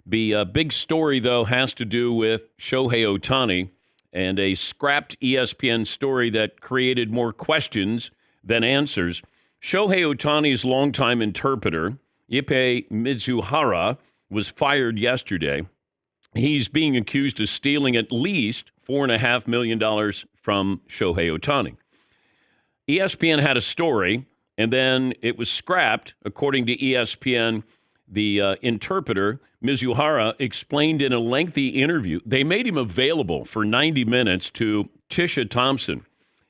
The big story, though, has to do with Shohei Ohtani and a scrapped ESPN story that created more questions than answers. Shohei Ohtani's longtime interpreter, Ippei Mizuhara, was fired yesterday. He's being accused of stealing at least $4.5 million from Shohei Ohtani. ESPN had a story, and then it was scrapped. According to ESPN, the interpreter, Mizuhara, explained in a lengthy interview. They made him available for 90 minutes to Tisha Thompson.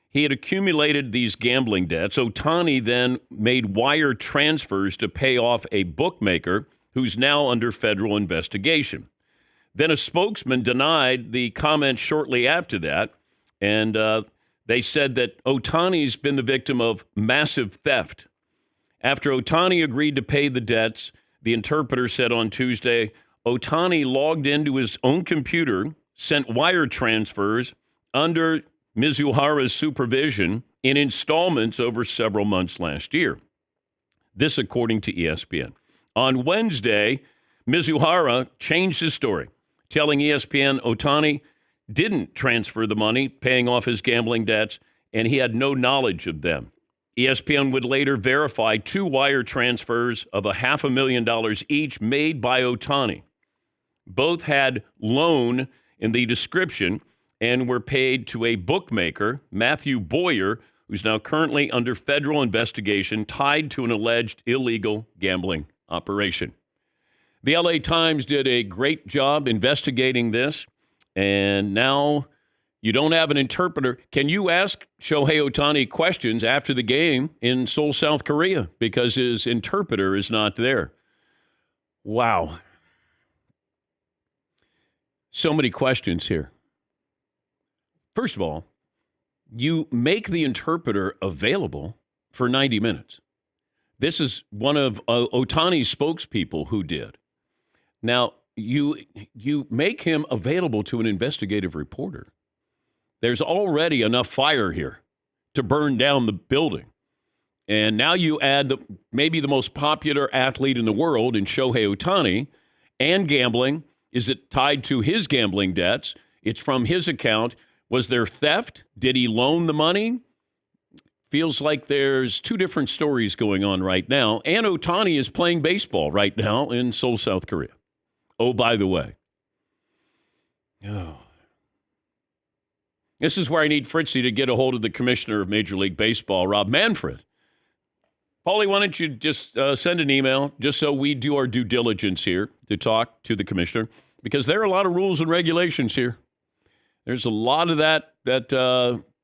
He had accumulated these gambling debts. Ohtani then made wire transfers to pay off a bookmaker who's now under federal investigation. Then a spokesman denied the comment shortly after that, and they said that Ohtani's been the victim of massive theft. After Ohtani agreed to pay the debts, the interpreter said on Tuesday, Ohtani logged into his own computer, sent wire transfers under Mizuhara's supervision in installments over several months last year. This according to ESPN. On Wednesday, Mizuhara changed his story, telling ESPN Ohtani didn't transfer the money, paying off his gambling debts, and he had no knowledge of them. ESPN would later verify 2 wire transfers of $500,000 each made by Ohtani. Both had loan in the description and were paid to a bookmaker, Matthew Boyer, who's now currently under federal investigation tied to an alleged illegal gambling operation. The LA Times did a great job investigating this, and now you don't have an interpreter. Can you ask Shohei Ohtani questions after the game in Seoul, South Korea, because his interpreter is not there? Wow. So many questions here. First of all, you make the interpreter available for 90 minutes. This is one of Ohtani's spokespeople who did. Now, you make him available to an investigative reporter. There's already enough fire here to burn down the building. And now you add maybe the most popular athlete in the world in Shohei Ohtani and gambling. Is it tied to his gambling debts? It's from his account. Was there theft? Did he loan the money? Feels like there's 2 different stories going on right now. And Ohtani is playing baseball right now in Seoul, South Korea. Oh, by the way. Oh. This is where I need Fritzy to get a hold of the commissioner of Major League Baseball, Rob Manfred. Paulie, why don't you just send an email just so we do our due diligence here to talk to the commissioner, because there are a lot of rules and regulations here. There's a lot of that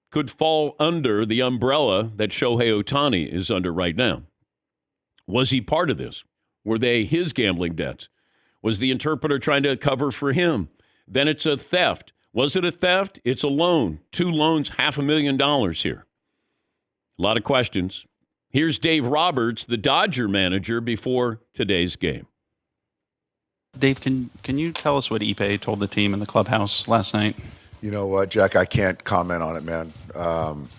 could fall under the umbrella that Shohei Ohtani is under right now. Was he part of this? Were they his gambling debts? Was the interpreter trying to cover for him? Then it's a theft. Was it a theft? It's a loan. 2 loans, $500,000 here. A lot of questions. Here's Dave Roberts, the Dodger manager, before today's game. Dave, can you tell us what Ippei told the team in the clubhouse last night? You know what, Jack? I can't comment on it, man. On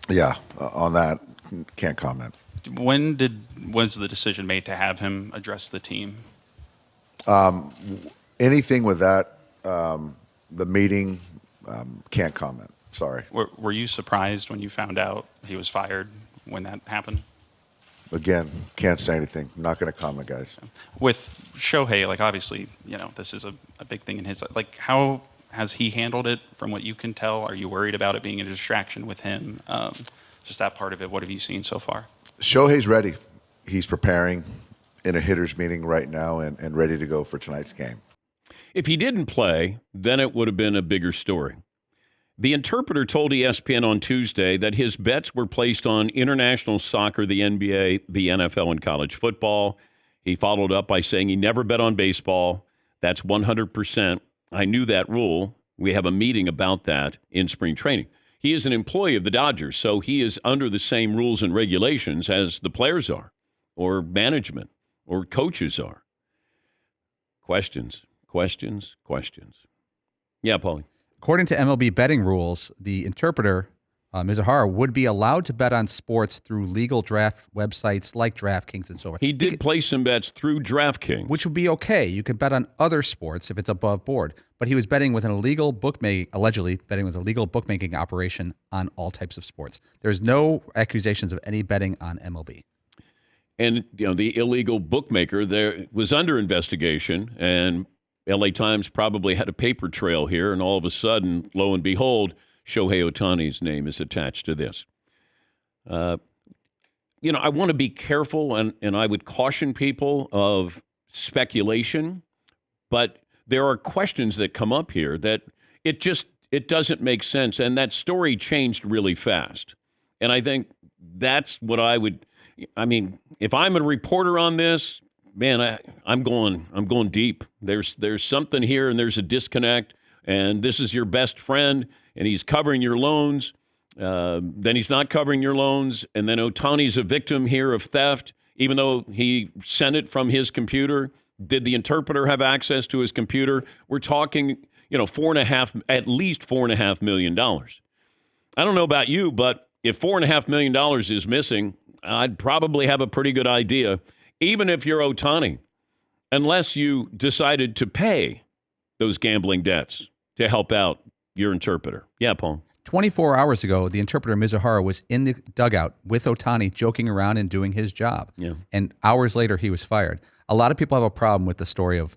that, can't comment. When was the decision made to have him address the team? Anything with that, the meeting, can't comment. Sorry. Were you surprised when you found out he was fired when that happened? Again, can't say anything. Not going to comment, guys. With Shohei, obviously, this is a big thing in his life. How has he handled it from what you can tell? Are you worried about it being a distraction with him? Just that part of it. What have you seen so far? Shohei's ready. He's preparing in a hitter's meeting right now and ready to go for tonight's game. If he didn't play, then it would have been a bigger story. The interpreter told ESPN on Tuesday that his bets were placed on international soccer, the NBA, the NFL, and college football. He followed up by saying he never bet on baseball. That's 100%. I knew that rule. We have a meeting about that in spring training. He is an employee of the Dodgers, so he is under the same rules and regulations as the players are, or management, or coaches are. Questions. Yeah, Paulie. According to MLB betting rules, the interpreter Mizuhara would be allowed to bet on sports through legal draft websites like DraftKings and so forth. He did place some bets through DraftKings. Which would be okay. You could bet on other sports if it's above board. But he was betting with an illegal allegedly betting with a legal bookmaking operation on all types of sports. There's no accusations of any betting on MLB. And, the illegal bookmaker there was under investigation, and LA Times probably had a paper trail here, and all of a sudden, lo and behold, Shohei Ohtani's name is attached to this. I want to be careful, and I would caution people of speculation, but there are questions that come up here that it doesn't make sense, and that story changed really fast. And I think that's what if I'm a reporter on this, man, I'm going deep. There's something here, and there's a disconnect, and this is your best friend, and he's covering your loans, then he's not covering your loans, and then Ohtani's a victim here of theft, even though he sent it from his computer. Did the interpreter have access to his computer? We're talking, at least $4.5 million. I don't know about you, but if $4.5 million is missing, I'd probably have a pretty good idea, even if you're Ohtani, unless you decided to pay those gambling debts to help out your interpreter. Yeah, Paul. 24 hours ago, the interpreter Mizuhara was in the dugout with Ohtani, joking around and doing his job. Yeah. And hours later, he was fired. A lot of people have a problem with the story of,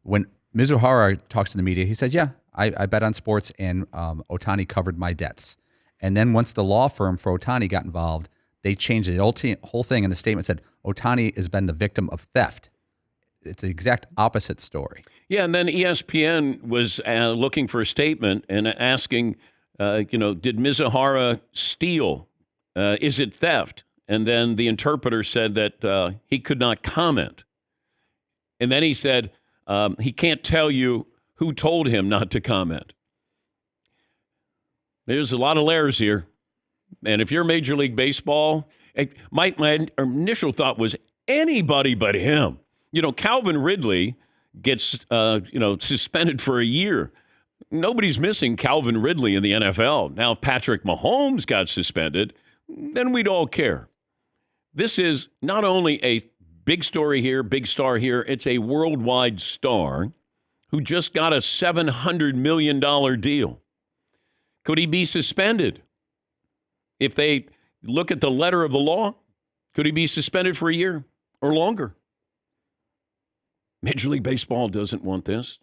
when Mizuhara talks to the media, he said, yeah, I bet on sports, and Ohtani covered my debts. And then once the law firm for Ohtani got involved, they changed the whole thing, and the statement said, Ohtani has been the victim of theft. It's the exact opposite story. Yeah, and then ESPN was looking for a statement and asking, did Mizuhara steal? Is it theft? And then the interpreter said that he could not comment. And then he said he can't tell you who told him not to comment. There's a lot of layers here. And if you're Major League Baseball, my initial thought was anybody but him. Calvin Ridley gets, suspended for a year. Nobody's missing Calvin Ridley in the NFL. Now, if Patrick Mahomes got suspended, then we'd all care. This is not only a big story here, big star here, it's a worldwide star who just got a $700 million deal. Could he be suspended? If they look at the letter of the law, could he be suspended for a year or longer? Major League Baseball doesn't want this.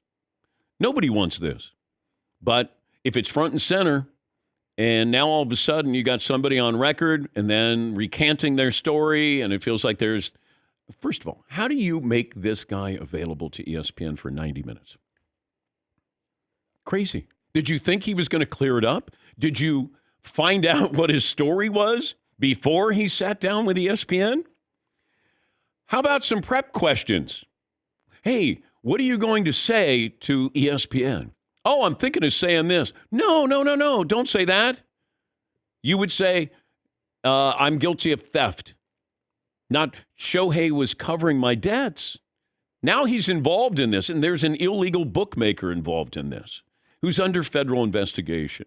Nobody wants this. But if it's front and center, and now all of a sudden you got somebody on record and then recanting their story, and it feels like there's, first of all, how do you make this guy available to ESPN for 90 minutes? Crazy. Did you think he was going to clear it up? Did you find out what his story was before he sat down with ESPN? How about some prep questions? Hey, what are you going to say to ESPN? Oh, I'm thinking of saying this. No, don't say that. You would say, I'm guilty of theft. Not Shohei was covering my debts. Now he's involved in this, and there's an illegal bookmaker involved in this who's under federal investigation.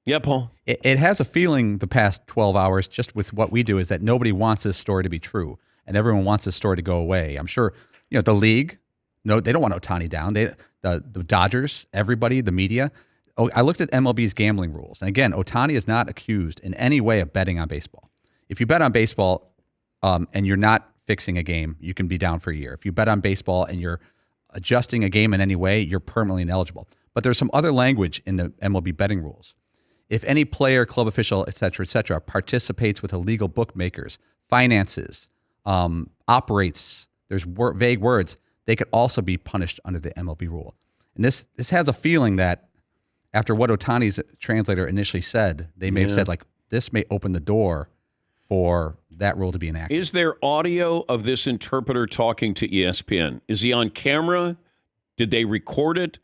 Yeah, Paul. It has a feeling the past 12 hours, just with what we do, is that nobody wants this story to be true, and everyone wants this story to go away. I'm sure, the league, no, they don't want Ohtani down. The Dodgers, everybody, the media. Oh, I looked at MLB's gambling rules, and again, Ohtani is not accused in any way of betting on baseball. If you bet on baseball and you're not fixing a game, you can be down for a year. If you bet on baseball and you're adjusting a game in any way, you're permanently ineligible. But there's some other language in the MLB betting rules. If any player, club official, et cetera, participates with illegal bookmakers, finances, operates, there's vague words, they could also be punished under the MLB rule. And this has a feeling that after what Ohtani's translator initially said, they may have said, this may open the door for that rule to be enacted. Is there audio of this interpreter talking to ESPN? Is he on camera? Did they record it?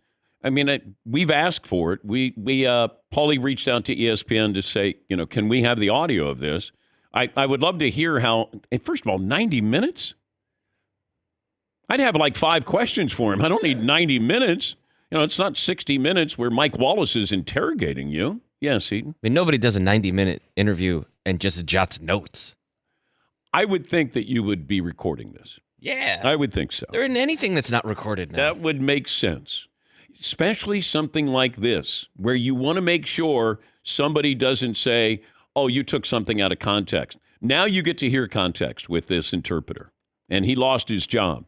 I mean, we've asked for it. Paulie reached out to ESPN to say, can we have the audio of this? I would love to hear how, first of all, 90 minutes? I'd have 5 questions for him. I don't need 90 minutes. It's not 60 Minutes where Mike Wallace is interrogating you. Yes, Eaton. I mean, nobody does a 90-minute interview and just jots notes. I would think that you would be recording this. Yeah. I would think so. There isn't anything that's not recorded now. That would make sense, especially something like this, where you want to make sure somebody doesn't say, oh, you took something out of context. Now you get to hear context with this interpreter, and he lost his job.